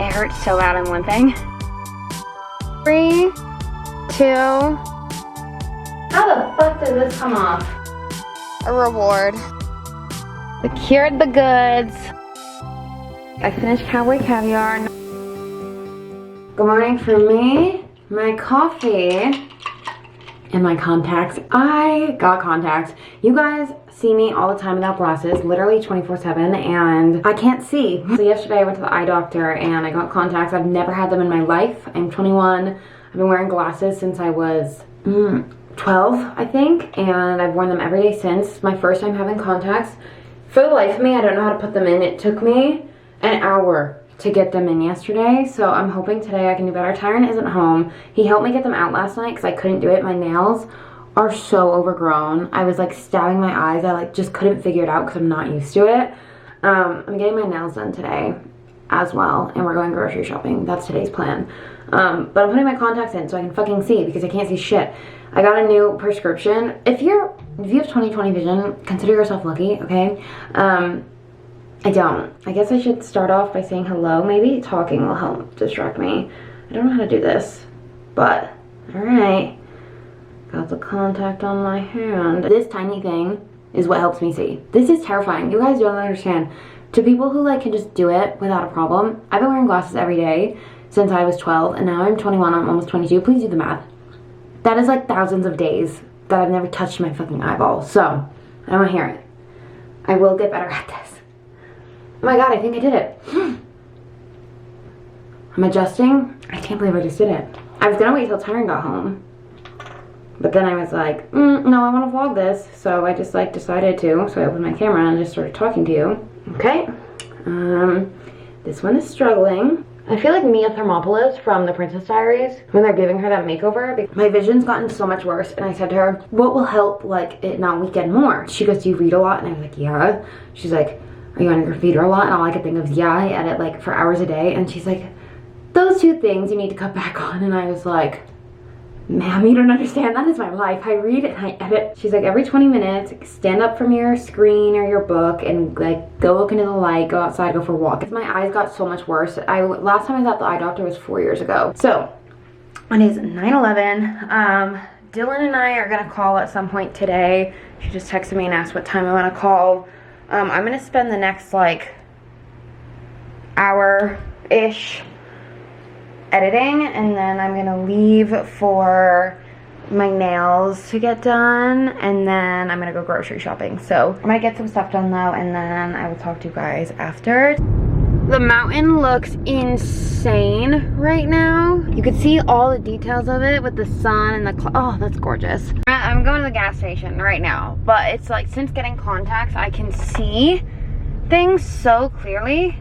It hurts so bad, I'm limping. 3, 2. How the fuck did this come off? A reward. Secured the goods. I finished Cowboy Caviar. Good morning for me, my coffee, and my contacts. I got contacts. You guys see me all the time without glasses, literally 24/7, and I can't see. So yesterday I went to the eye doctor and I got contacts. I've never had them in my life. I'm 21. I've been wearing glasses since I was 12, I think, and I've worn them every day since. My first time having contacts. For the life of me, I don't know how to put them in. It took me an hour to get them in yesterday, so I'm hoping today I can do better. Tyron isn't home. He helped me get them out last night because I couldn't do it. My nails are so overgrown. I was like stabbing my eyes. I like just couldn't figure it out because I'm not used to it. I'm getting my nails done today as well, and we're going grocery shopping. That's today's plan. But I'm putting my contacts in so I can fucking see because I can't see shit. I got a new prescription. If you have 20/20 vision, consider yourself lucky, okay? I don't. I guess I should start off by saying hello. Maybe talking will help distract me. I don't know how to do this, but alright. Got the contact on my hand. This tiny thing is what helps me see. This is terrifying. You guys don't understand. To people who like can just do it without a problem, I've been wearing glasses every day since I was 12, and now I'm 21, I'm almost 22. Please do the math. That is like thousands of days that I've never touched my fucking eyeball. So, I don't want to hear it. I will get better at this. Oh my god, I think I did it. I'm adjusting. I can't believe I just did it. I was gonna wait till Tyron got home. But then I was like, no, I want to vlog this. So I just like decided to. So I opened my camera and just started talking to you. Okay. This one is struggling. I feel like Mia Thermopolis from The Princess Diaries when they're giving her that makeover. My vision's gotten so much worse, and I said to her, what will help like it not weaken more? She goes, do you read a lot? And I was like, yeah. She's like, are you on your computer a lot? And all I could think of is, yeah, I edit like for hours a day. And she's like, those two things you need to cut back on. And I was like, ma'am, you don't understand. That is my life. I read and I edit. She's like, every 20 minutes, stand up from your screen or your book and like go look into the light, go outside, go for a walk. My eyes got so much worse. Last time I was at the eye doctor was 4 years ago. So it is 9/11. Dylan and I are gonna call at some point today. She just texted me and asked what time I want to call. I'm gonna spend the next like hour-ish editing, and then I'm gonna leave for my nails to get done, and then I'm gonna go grocery shopping. So I'm gonna get some stuff done though, and then I will talk to you guys after. The mountain looks insane right now. You can see all the details of it with the sun and the oh, that's gorgeous. I'm going to the gas station right now, but it's like since getting contacts I can see things so clearly.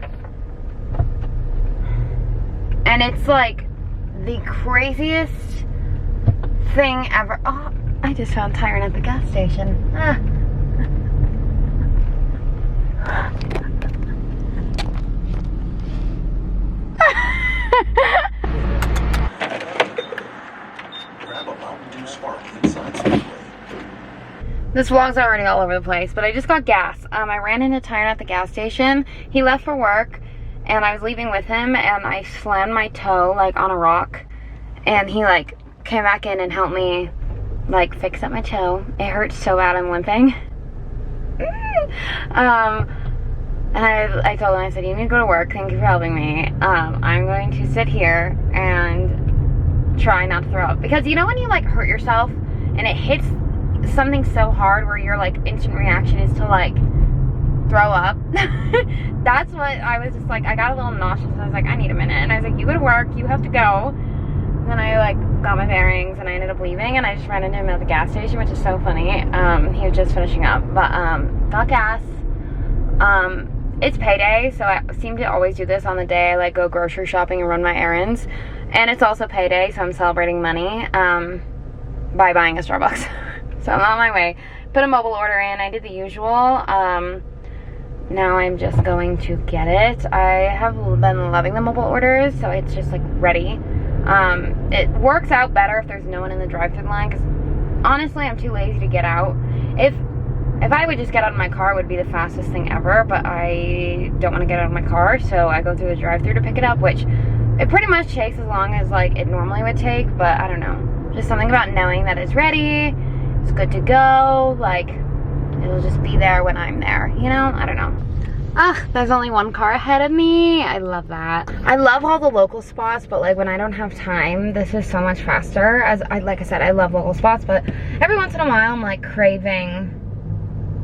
And it's like the craziest thing ever. Oh, I just found Tyron at the gas station. Ah. This vlog's already all over the place, but I just got gas. I ran into Tyron at the gas station. He left for work, and I was leaving with him, and I slammed my toe, like, on a rock, and he, like, came back in and helped me, like, fix up my toe. It hurts so bad, I'm limping. And I told him, I said, you need to go to work, thank you for helping me. I'm going to sit here and try not to throw up. Because you know when you, like, hurt yourself, and it hits something so hard where your, like, instant reaction is to, like, throw up? That's what I was just like, I got a little nauseous, and I was like, I need a minute. And I was like, you go to work, you have to go. And then I, like, got my bearings, and I ended up leaving, and I just ran into him at the gas station, which is so funny. He was just finishing up, but, got gas. It's payday, so I seem to always do this on the day I, like, go grocery shopping and run my errands. And it's also payday, so I'm celebrating money, by buying a Starbucks. So I'm on my way. Put a mobile order in. I did the usual. Now I'm just going to get it. I have been loving the mobile orders, so it's just like ready. It works out better if there's no one in the drive-thru line, because honestly I'm too lazy to get out. If If I would just get out of my car, it would be the fastest thing ever, but I don't want to get out of my car, so I go through the drive-thru to pick it up, which it pretty much takes as long as like it normally would take, but I don't know. Just something about knowing that it's ready, it's good to go, like it'll just be there when I'm there, you know? I don't know. Ah, there's only one car ahead of me. I love that. I love all the local spots, but like when I don't have time, this is so much faster. Like I said, I love local spots, but every once in a while I'm like craving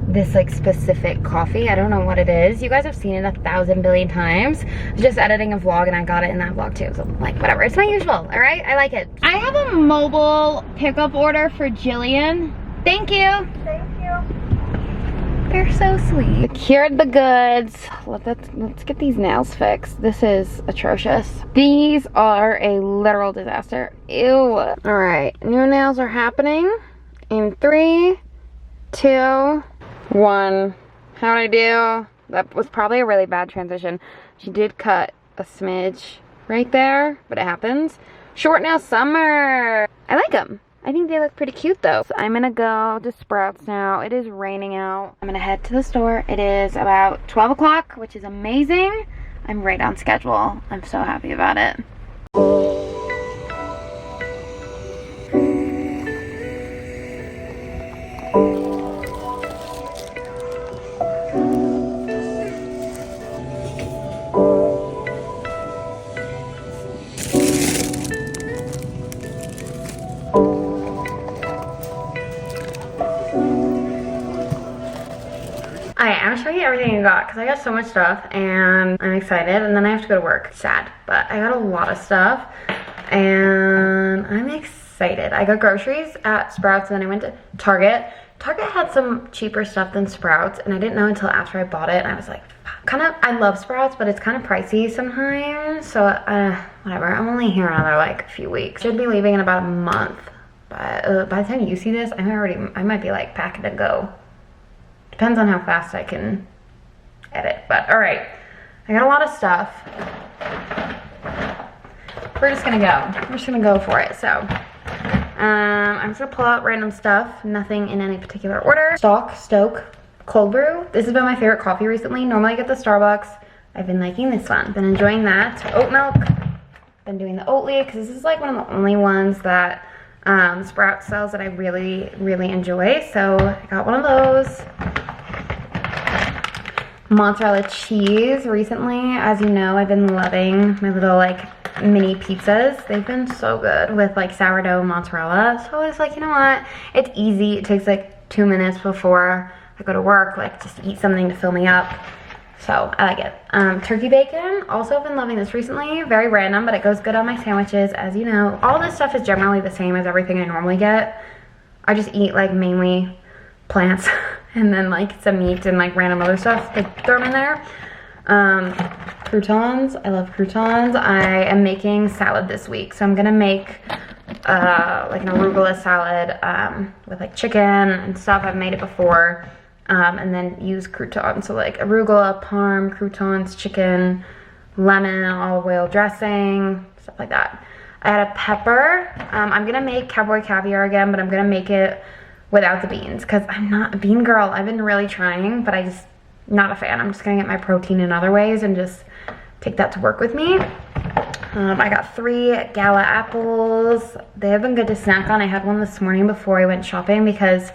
this like specific coffee. I don't know what it is. You guys have seen it 1,000 billion times. I was just editing a vlog and I got it in that vlog too. So like whatever, it's my usual, all right? I like it. I have a mobile pickup order for Jillian. Thank you. Thank you. They're so sweet. Secured the goods. Let's get these nails fixed. This is atrocious. These are a literal disaster. Ew. All right, new nails are happening in 3, 2, 1. How'd I do? That was probably a really bad transition. She did cut a smidge right there, but it happens. Short nail summer. I like them. I think they look pretty cute though. So I'm gonna go to Sprouts now. It is raining out. I'm gonna head to the store. It is about 12 o'clock, which is amazing. I'm right on schedule. I'm so happy about it. I'm gonna show you everything I got because I got so much stuff and I'm excited, and then I have to go to work. Sad, but I got a lot of stuff and I'm excited. I got groceries at Sprouts and then I went to Target. Target had some cheaper stuff than Sprouts and I didn't know until after I bought it, and I was like, I love Sprouts, but it's kind of pricey sometimes, so whatever. I'm only here another like few weeks. Should be leaving in about a month, but by the time you see this, I might be like packing to go. Depends on how fast I can edit, but all right. I got a lot of stuff. We're just gonna go for it. So I'm just gonna pull out random stuff, nothing in any particular order. Stoke cold brew. This has been my favorite coffee recently. Normally I get the Starbucks. I've been liking this one, been enjoying that. Oat milk, been doing the Oatly because this is like one of the only ones that Sprouts sells that I really enjoy. So I got one of those. Mozzarella cheese recently. As you know, I've been loving my little like mini pizzas. They've been so good with like sourdough mozzarella. So it's like, you know what? It's easy. It takes like 2 minutes before I go to work, like just eat something to fill me up. So I like it. Turkey bacon. Also been loving this recently. Very random, but it goes good on my sandwiches. As you know, all this stuff is generally the same as everything I normally get. I just eat like mainly plants and then like some meat and like random other stuff, like throw them in there. Croutons. I love croutons. I am making salad this week, so I'm gonna make like an arugula salad with like chicken and stuff. I've made it before. And then use croutons, so like arugula, parm, croutons, chicken, lemon, olive oil dressing, stuff like that. I had a pepper. I'm gonna make cowboy caviar again, but I'm gonna make it without the beans because I'm not a bean girl. I've been really trying, but I just not a fan. I'm just gonna get my protein in other ways and just take that to work with me. I got 3 Gala apples. They have been good to snack on. I had one this morning before I went shopping because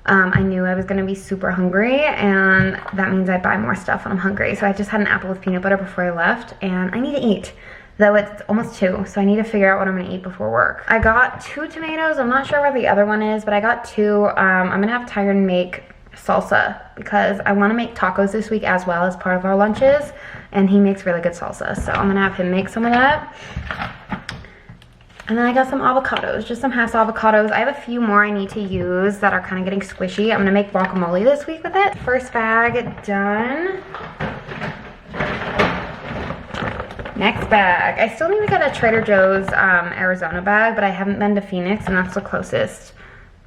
I knew I was gonna be super hungry, and that means I buy more stuff when I'm hungry. So I just had an apple with peanut butter before I left, and I need to eat. Though it's almost 2, so I need to figure out what I'm gonna eat before work. I got 2 tomatoes. I'm not sure where the other one is, but I got 2. I'm gonna have Tyron make salsa because I wanna make tacos this week as well as part of our lunches, and he makes really good salsa. So I'm gonna have him make some of that. And then I got some avocados, just some Hass avocados. I have a few more I need to use that are kind of getting squishy. I'm gonna make guacamole this week with it. First bag done. Next bag. I still need to get a Trader Joe's Arizona bag, but I haven't been to Phoenix, and that's the closest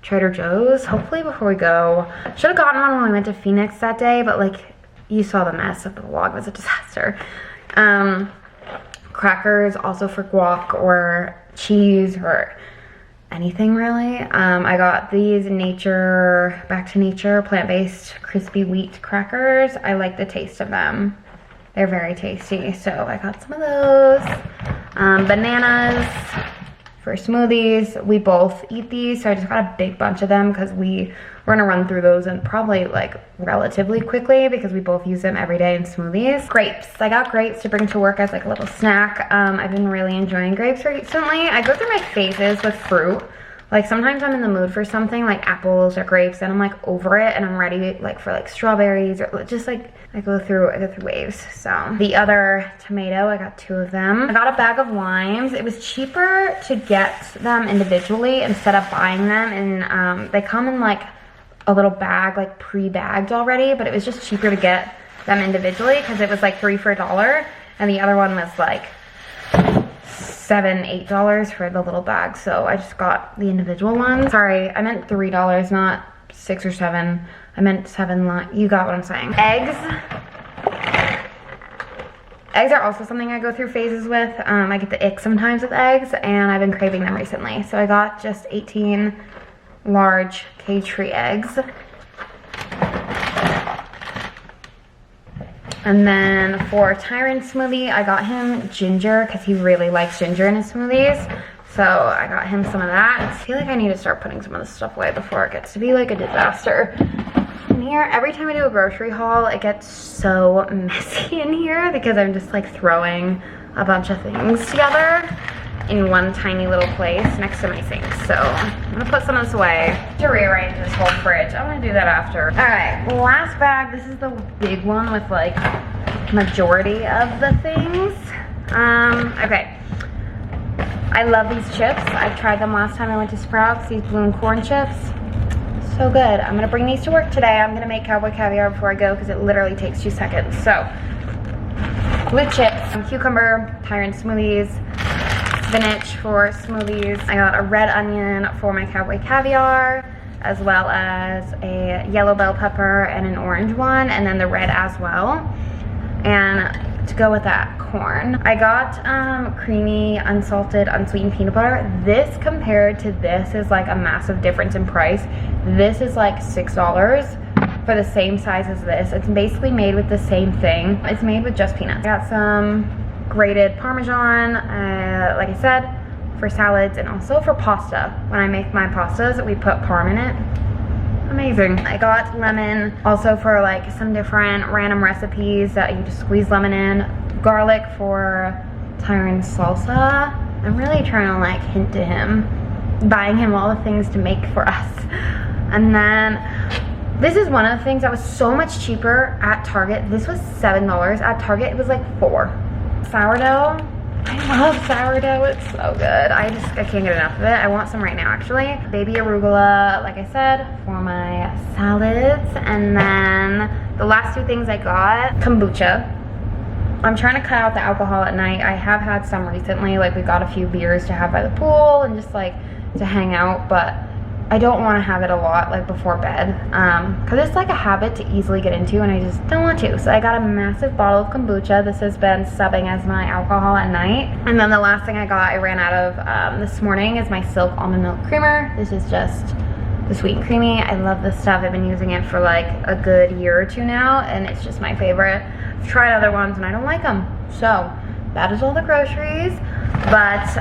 Trader Joe's. Hopefully before we go. Should have gotten one when we went to Phoenix that day, but like you saw the mess of the vlog. It was a disaster. Crackers also for guac or cheese or anything really. I got these Back to Nature plant-based crispy wheat crackers. I like the taste of them. They're very tasty, so I got some of those. Bananas for smoothies. We both eat these, so I just got a big bunch of them because we're gonna run through those and probably like relatively quickly because we both use them every day in smoothies. Grapes. I got grapes to bring to work as like a little snack. I've been really enjoying grapes recently. I go through my phases with fruit. Like sometimes I'm in the mood for something like apples or grapes and I'm like over it and I'm ready like for like strawberries or just like I go through waves. So the other tomato, I got 2 of them. I got a bag of limes. It was cheaper to get them individually instead of buying them, and they come in like a little bag, like pre-bagged already, but it was just cheaper to get them individually because it was like 3 for $1 and the other one was like $7, $8 for the little bag, so I just got the individual ones. Sorry, I meant $3, not 6 or 7. I meant 7. You got what I'm saying. Eggs. Eggs are also something I go through phases with. I get the ick sometimes with eggs, and I've been craving them recently. So I got just 18 large cage-free eggs. And then for Tyron's smoothie, I got him ginger because he really likes ginger in his smoothies. So I got him some of that. I feel like I need to start putting some of this stuff away before it gets to be like a disaster. In here, every time I do a grocery haul, it gets so messy in here because I'm just like throwing a bunch of things together in one tiny little place next to my sink. So I'm gonna put some of this away to rearrange this whole fridge. I'm gonna do that after. All right, last bag. This is the big one with like majority of the things. Okay. I love these chips. I tried them last time I went to Sprouts, these blue and corn chips. So good. I'm gonna bring these to work today. I'm gonna make cowboy caviar before I go because it literally takes 2 seconds. So, blue chips, cucumber, Tyron smoothies, spinach for smoothies. I got a red onion for my cowboy caviar, as well as a yellow bell pepper and an orange one, and then the red as well. And to go with that, corn. I got creamy, unsalted, unsweetened peanut butter. This compared to this is like a massive difference in price. This is like $6 for the same size as this. It's basically made with the same thing. It's made with just peanuts. I got some grated Parmesan, like I said, for salads and also for pasta. When I make my pastas, we put parm in it. Amazing. I got lemon also for like some different random recipes that you just squeeze lemon in. Garlic for Tyron's salsa. I'm really trying to like hint to him, buying him all the things to make for us. And then this is one of the things that was so much cheaper at Target. This was $7 at Target. It was like $4. Sourdough. I love sourdough, it's so good. I can't get enough of it. I want some right now actually. Baby arugula, like I said, for my salads. And then the last 2 things I got, kombucha. I'm trying to cut out the alcohol at night. I have had some recently, like we got a few beers to have by the pool and just like to hang out, but I don't want to have it a lot like before bed because it's like a habit to easily get into and I just don't want to. So I got a massive bottle of kombucha. This has been subbing as my alcohol at night. And then the last thing I got, I ran out of this morning, is my Silk almond milk creamer. This is just the sweet and creamy. I love this stuff. I've been using it for like a good year or 2 now and it's just my favorite. I've tried other ones and I don't like them. So that is all the groceries. But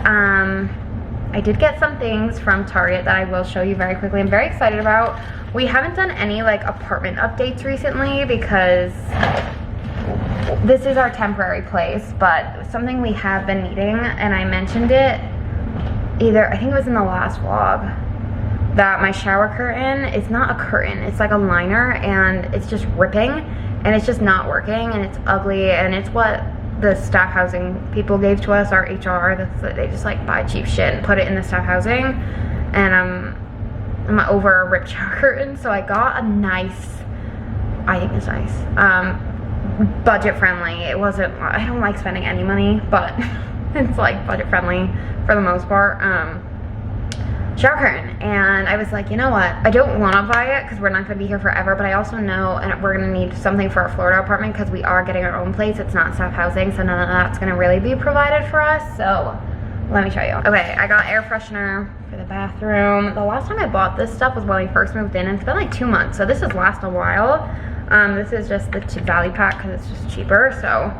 I did get some things from Target that I will show you very quickly. I'm very excited about. We haven't done any like apartment updates recently because this is our temporary place, but something we have been needing, and I mentioned it I think it was in the last vlog, that my shower curtain, it's not a curtain, it's like a liner and it's just ripping and it's just not working and it's ugly, and it's what the staff housing people gave to us, our HR, they just like buy cheap shit and put it in the staff housing, and I'm over a ripped shower curtain, so I got a nice, I think it's nice, budget friendly. It wasn't, I don't like spending any money, but it's like budget friendly for the most part, shower curtain. And I was like, you know what, I don't want to buy it because we're not going to be here forever, but I also know and we're going to need something for our Florida apartment because we are getting our own place. It's not staff housing, so none of that's going to really be provided for us. So Let me show you. Okay, I got air freshener for the bathroom. The last time I bought this stuff was when we first moved in, and it's been like 2 months, so this has lasted a while. This is just the value pack because it's just cheaper, so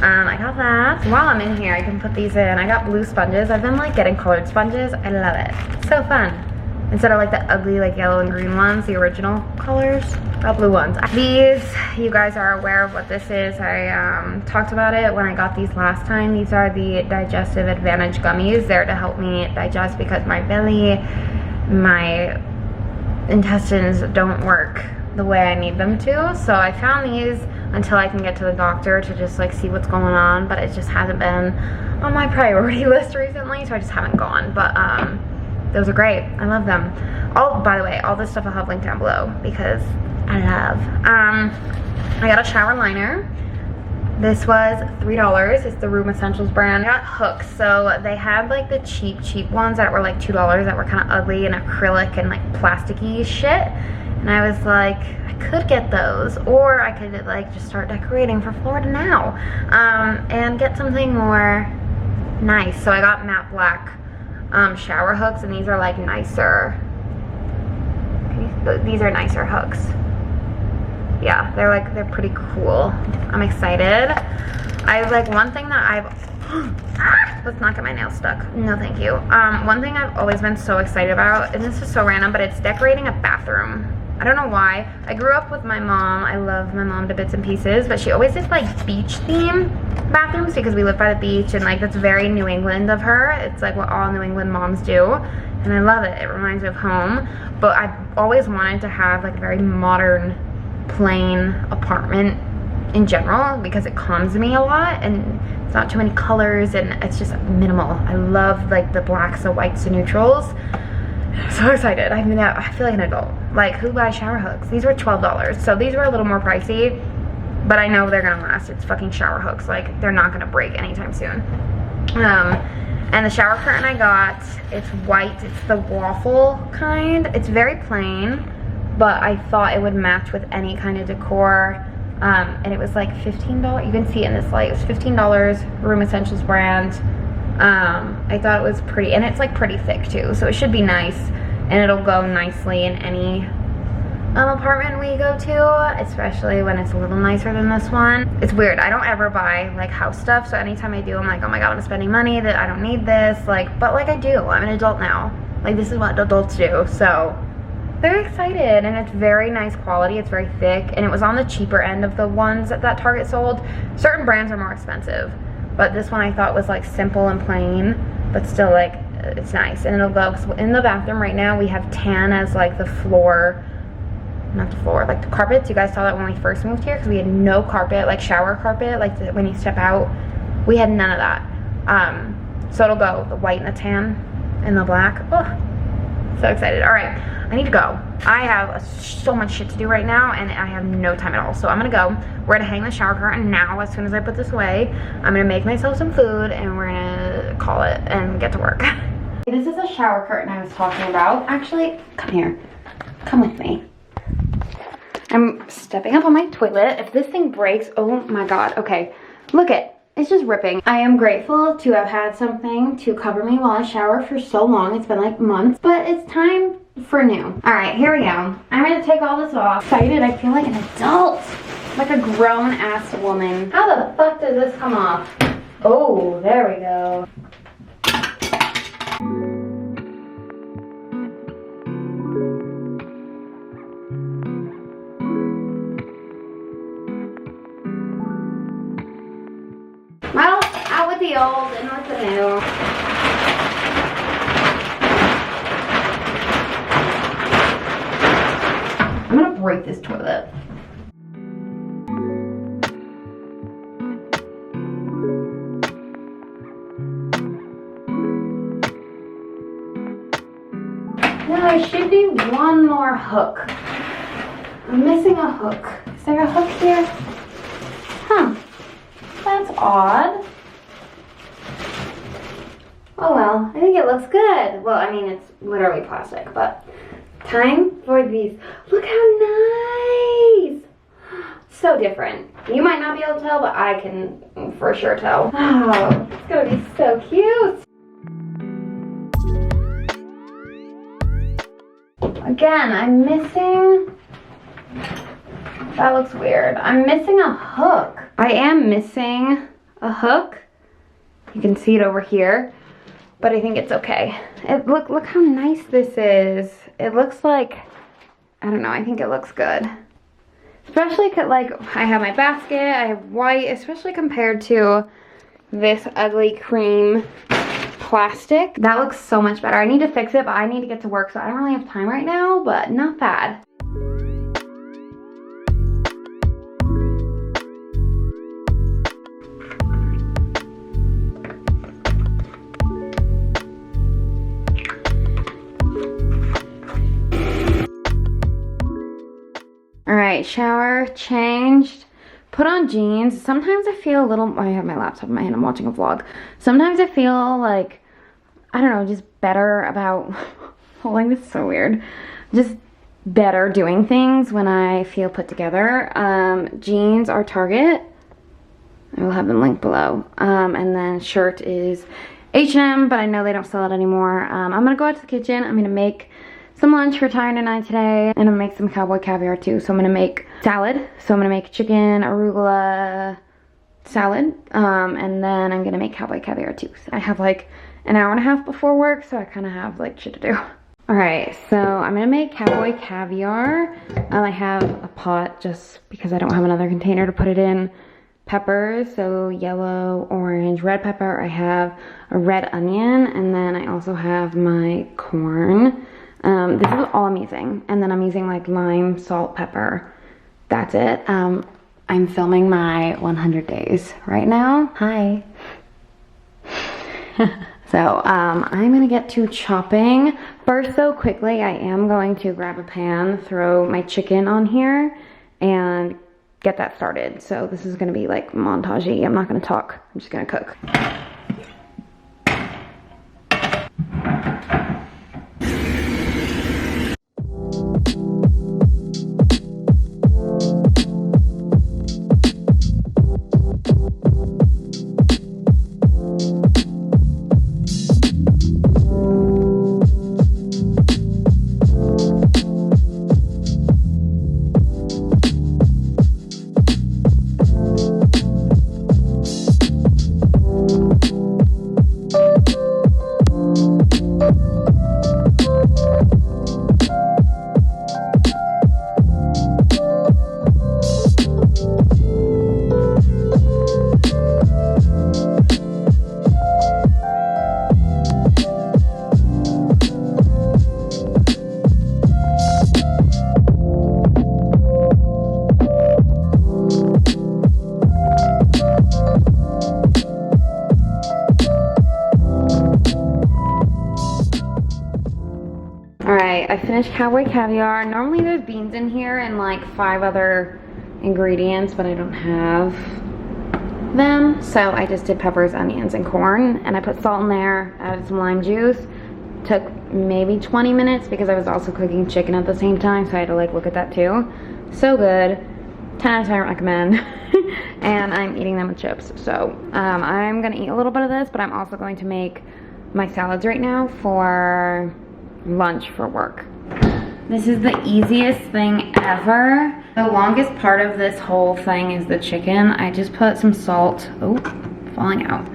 I got that. While I'm in here, I can put these in. I got blue sponges. I've been like getting colored sponges. I love it. It's so fun. Instead of like the ugly like yellow and green ones, the original colors, got blue ones. These, you guys are aware of what this is. I talked about it when I got these last time. These are the Digestive Advantage Gummies. They're to help me digest because my belly, my intestines don't work the way I need them to. So I found these until I can get to the doctor to just like see what's going on, but it just hasn't been on my priority list recently, so I just haven't gone. But those are great. I love them. By the way, all this stuff I'll have linked down below because I love. I got a shower liner. This was $3. It's the Room Essentials brand. I got hooks. So they had like the cheap ones that were like $2 that were kind of ugly and acrylic and like plasticky shit. And I was like, I could get those, or I could like just start decorating for Florida now, and get something more nice. So I got matte black shower hooks, and these are like nicer. These are nicer hooks. Yeah, they're pretty cool. I'm excited. I like one thing that let's not get my nails stuck. No, thank you. One thing I've always been so excited about, and this is so random, but it's decorating a bathroom. I don't know why. I grew up with my mom. I love my mom to bits and pieces, but she always did like beach theme bathrooms because we live by the beach, and like that's very New England of her. It's like what all New England moms do, and I love it. It reminds me of home. But I've always wanted to have like a very modern, plain apartment in general because it calms me a lot, and it's not too many colors, and it's just minimal. I love like the blacks, the whites, the neutrals. I'm so excited. I mean, I feel like an adult. Like, who buys shower hooks? These were $12, so these were a little more pricey, but I know they're gonna last. It's fucking shower hooks. Like, they're not gonna break anytime soon. And the shower curtain I got, it's white. It's the waffle kind. It's very plain, but I thought it would match with any kind of decor. And it was like $15. You can see it in this light. It was $15, Room Essentials brand. I thought it was pretty, and it's like pretty thick too, so it should be nice, and it'll go nicely in any apartment we go to, especially when it's a little nicer than this one. It's weird. I don't ever buy like house stuff, so anytime I do, I'm like, oh my god, I'm spending money that I don't need this. Like, but like I do. I'm an adult now. Like, this is what adults do. So very excited, and it's very nice quality. It's very thick, and it was on the cheaper end of the ones that Target sold. Certain brands are more expensive, but this one I thought was like simple and plain, but still like it's nice, and it'll go. Cause in the bathroom right now we have tan as like the floor, not the floor, like the carpets. You guys saw that when we first moved here because we had no carpet, like shower carpet, like when you step out. We had none of that. So it'll go the white and the tan and the black. Oh, so excited. All right, I need to go. I have so much shit to do right now, and I have no time at all. So I'm gonna go. We're gonna hang the shower curtain now. As soon as I put this away, I'm gonna make myself some food, and we're gonna call it and get to work. This is a shower curtain I was talking about. Actually, come here. Come with me. I'm stepping up on my toilet. If this thing breaks, oh my god. Okay, look it. It's just ripping. I am grateful to have had something to cover me while I shower for so long. It's been like months, but it's time for new. All right, here we go. I'm gonna take all this off. Excited, I feel like an adult. Like a grown-ass woman. How the fuck does this come off? Oh, there we go. Well, out with the old and with the new. I'm gonna break this toilet. Now there should be one more hook. I'm missing a hook. Is there a hook here? Huh. That's odd. Oh well, I think it looks good. Well, I mean, it's literally plastic, but time for these. Look how nice! So different. You might not be able to tell, but I can for sure tell. Oh, it's gonna be so cute. Again, I'm missing, that looks weird. I'm missing a hook. I am missing a hook. You can see it over here, but I think it's okay. Look how nice this is. It looks like, I don't know, I think it looks good. Especially like I have my basket, I have white, especially compared to this ugly cream plastic. That looks so much better. I need to fix it, but I need to get to work, so I don't really have time right now, but not bad. All right, shower, changed, put on jeans. Sometimes I feel a little, I have my laptop in my hand, I'm watching a vlog. Sometimes I feel like, I don't know, just better about, holding this is so weird. Just better doing things when I feel put together. Jeans are Target. I will have them linked below. And then shirt is H&M, but I know they don't sell it anymore. I'm gonna go out to the kitchen. I'm gonna make some lunch for Tyron and I today, and I'm gonna make some cowboy caviar too. So I'm gonna make salad. So I'm gonna make chicken arugula salad, and then I'm gonna make cowboy caviar too. So I have like an hour and a half before work, so I kind of have like shit to do. All right, so I'm gonna make cowboy caviar. I have a pot just because I don't have another container to put it in. Peppers, so yellow, orange, red pepper. I have a red onion, and then I also have my corn. This is all I'm using, and then I'm using like lime, salt, pepper. That's it. I'm filming my 100 days right now. Hi. So I'm gonna get to chopping. First though, quickly, I am going to grab a pan, throw my chicken on here, and get that started. So this is gonna be like montagey. I'm not gonna talk, I'm just gonna cook. I finished cowboy caviar. Normally there's beans in here and like 5 other ingredients, but I don't have them. So I just did peppers, onions, and corn, and I put salt in there, added some lime juice. Took maybe 20 minutes because I was also cooking chicken at the same time, so I had to like look at that too. So good. 10 out of 10 recommend. And I'm eating them with chips. So I'm gonna eat a little bit of this, but I'm also going to make my salads right now for lunch for work. This is the easiest thing ever. The longest part of this whole thing is the chicken. I just put some salt. Oh, falling out.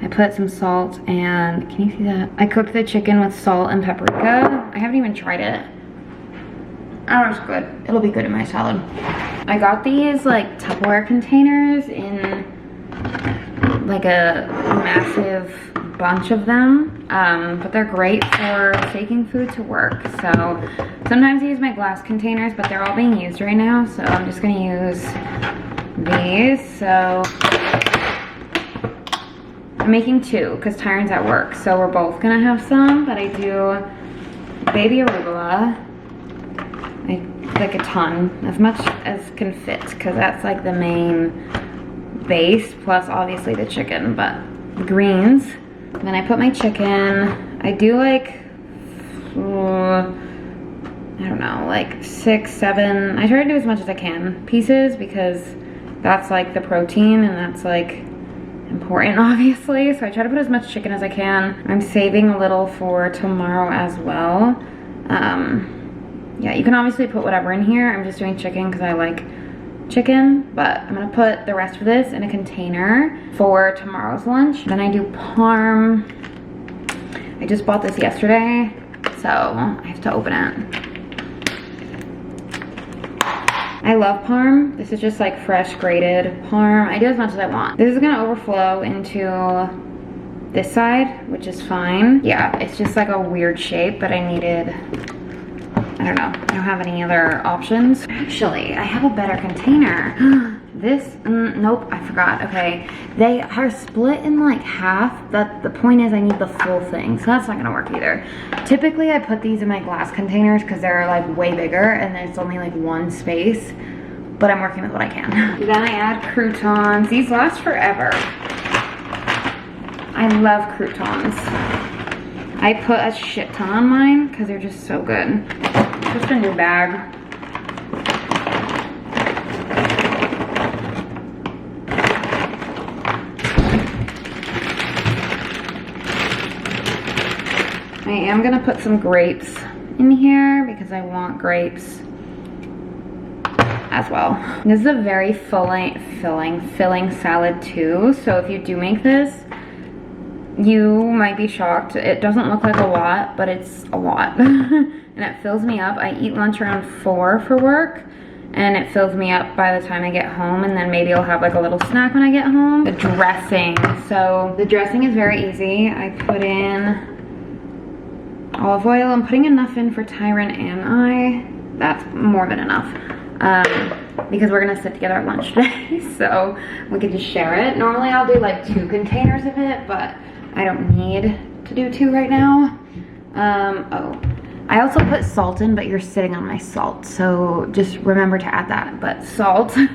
I put some salt and, can you see that? I cooked the chicken with salt and paprika. I haven't even tried it. Oh, it's good. It'll be good in my salad. I got these like Tupperware containers in like a massive bunch of them, but they're great for taking food to work. So sometimes I use my glass containers, but they're all being used right now, so I'm just gonna use these. So I'm making 2 because Tyron's at work, so we're both gonna have some, but I do baby arugula, like a ton, as much as can fit, because that's like the main base, plus obviously the chicken, but the greens. And then I put my chicken. I do like, I don't know, like 6, 7, I try to do as much as I can pieces, because that's like the protein and that's like important, obviously. So I try to put as much chicken as I can. I'm saving a little for tomorrow as well. yeah, you can obviously put whatever in here. I'm just doing chicken because I like chicken, but I'm gonna put the rest of this in a container for tomorrow's lunch. Then I do parm. I just bought this yesterday, so I have to open it. I love parm. This is just like fresh grated parm. I do as much as I want. This is gonna overflow into this side, which is fine. Yeah, it's just like a weird shape, but I needed, I don't know, I don't have any other options. Actually, I have a better container. This, nope, I forgot. Okay, they are split in like half. The point is I need the full thing, so that's not gonna work either. Typically I put these in my glass containers because they're like way bigger and there's only like one space, but I'm working with what I can. Then I add croutons. These last forever. I love croutons. I put a shit ton on mine because they're just so good. Just a new bag. I am gonna put some grapes in here because I want grapes as well. This is a very filling salad too. So if you do make this, you might be shocked. It doesn't look like a lot, but it's a lot. And it fills me up. I eat lunch around 4 for work, and it fills me up by the time I get home, and then maybe I'll have like a little snack when I get home. The dressing. So the dressing is very easy. I put in olive oil. I'm putting enough in for Tyron and I. That's more than enough. Because we're gonna sit together at lunch today, so we could just share it. Normally I'll do like 2 containers of it, but I don't need to do 2 right now. Oh, I also put salt in, but you're sitting on my salt, so just remember to add that. But salt, a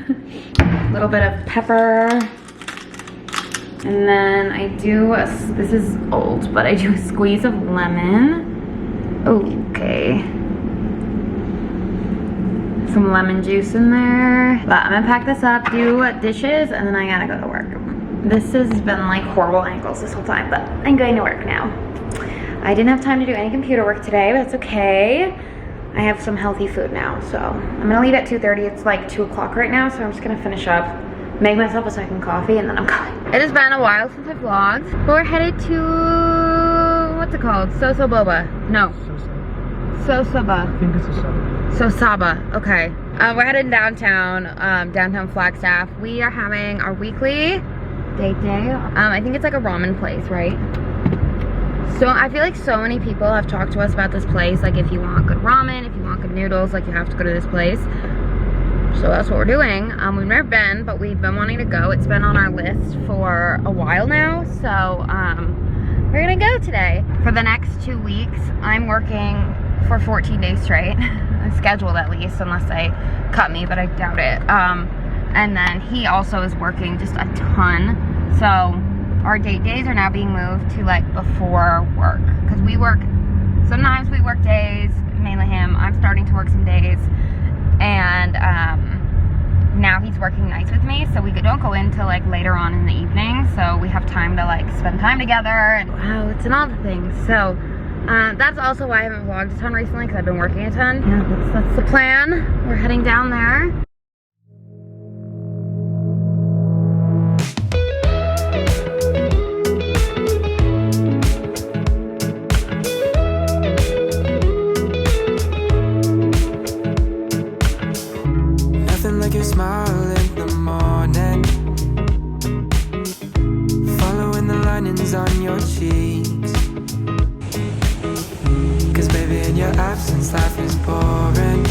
little bit of pepper, and then I do this is old, but I do a squeeze of lemon. Okay. Some lemon juice in there. But I'm gonna pack this up, do dishes, and then I gotta go to work. This has been like horrible ankles this whole time, but I'm going to work now. I didn't have time to do any computer work today, but it's okay. I have some healthy food now, so I'm gonna leave at 2:30. It's like 2 o'clock right now, so I'm just gonna finish up, make myself a second coffee, and then I'm going. It has been a while since I vlogged, but we're headed to, what's it called? SoSoBa. No. SoSoBa. I think it's SoSoBa, okay. We're headed downtown, downtown Flagstaff. We are having our weekly date day. I think it's like a ramen place, right? So I feel like so many people have talked to us about this place. Like if you want good ramen, if you want good noodles, like you have to go to this place. So that's what we're doing. We've never been, but we've been wanting to go. It's been on our list for a while now. So we're gonna go today. For the next 2 weeks, I'm working for 14 days straight. I'm scheduled at least, unless they cut me, but I doubt it. And then he also is working just a ton. So our date days are now being moved to like before work. Because we work, sometimes we work days, mainly him. I'm starting to work some days. And now he's working nights with me. So we don't go in till like later on in the evening. So we have time to like spend time together and wow, it's and all the things. So that's also why I haven't vlogged a ton recently, because I've been working a ton. Yeah, that's the plan. We're heading down there. Nothing like your smile in the morning, following the linings on your cheeks. In your absence, life is boring,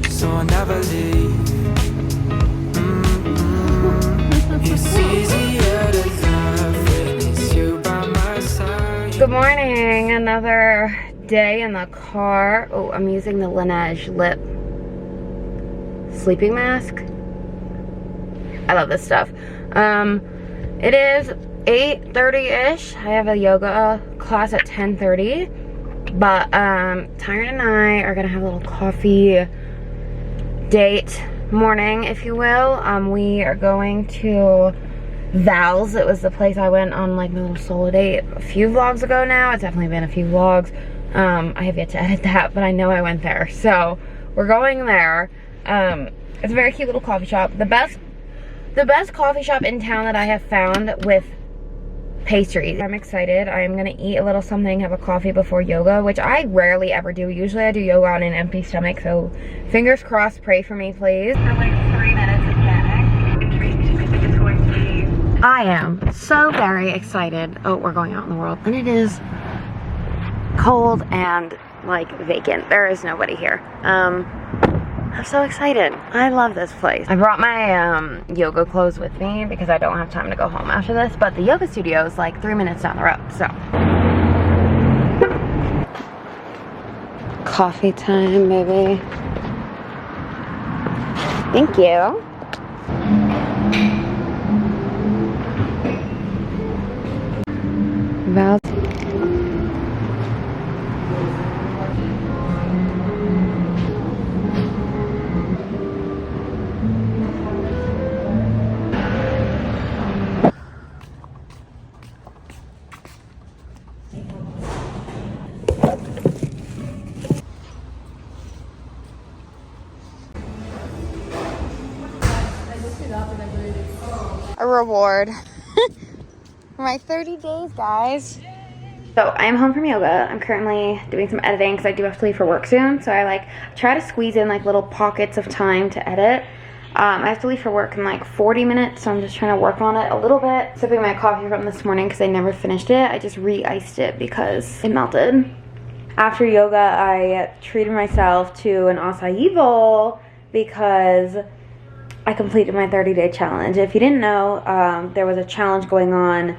so I'll never leave. It's easier to love when it's you by my side. Good morning, another day in the car. Oh, I'm using the Laneige lip sleeping mask. I love this stuff. It is 8:30-ish. I have a yoga class at 10:30. But Tyron and I are gonna have a little coffee date morning, if you will. We are going to Val's. It was the place I went on like my little solo date a few vlogs ago now. It's definitely been a few vlogs. I have yet to edit that, but I know I went there. So we're going there. It's a very cute little coffee shop. The best coffee shop in town that I have found with pastries. I'm excited. I'm gonna eat a little something, have a coffee before yoga, which I rarely ever do. Usually I do yoga on an empty stomach, so fingers crossed, pray for me, please. For like 3 minutes of panic. I think it's going to be... I am so very excited. Oh, we're going out in the world. And it is cold and like vacant. There is nobody here. I'm so excited. I love this place. I brought my yoga clothes with me because I don't have time to go home after this, but the yoga studio is like 3 minutes down the road, so. Coffee time, baby. Thank you. Val. A reward for my 30 days, guys. So I'm home from yoga. I'm currently doing some editing because I do have to leave for work soon. So I like try to squeeze in like little pockets of time to edit. I have to leave for work in like 40 minutes, so I'm just trying to work on it a little bit. Sipping my coffee from this morning because I never finished it. I just re-iced it because it melted. After yoga, I treated myself to an acai bowl because I completed my 30-day challenge. If you didn't know, there was a challenge going on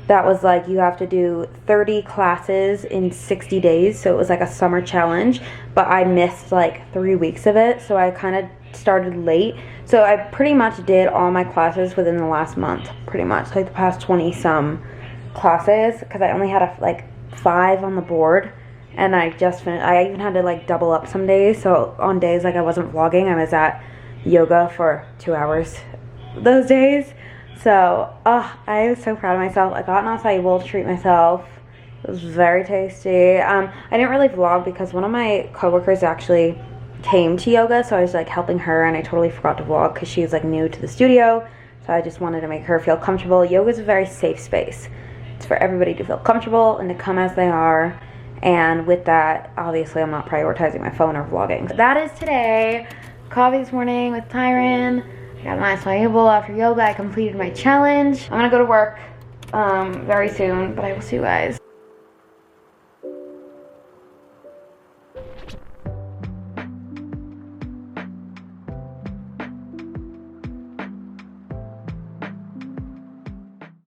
that was like you have to do 30 classes in 60 days. So it was like a summer challenge, but I missed like 3 weeks of it. So I kind of started late. So I pretty much did all my classes within the last month, pretty much. Like the past 20 some classes, because I only had like 5 on the board. And I just finished. I even had to like double up some days. So on days like I wasn't vlogging, I was at yoga for 2 hours those days. So I was so proud of myself. I got an acai bowl to treat myself. It was very tasty. I didn't really vlog because one of my coworkers actually came to yoga, so I was like helping her, and I totally forgot to vlog because she was like new to the studio. So I just wanted to make her feel comfortable. Yoga is a very safe space. It's for everybody to feel comfortable and to come as they are. And with that, obviously I'm not prioritizing my phone or vlogging. So that is today. Coffee this morning with Tyron. I got my acai bowl after yoga. I completed my challenge. I'm gonna go to work very soon, but I will see you guys.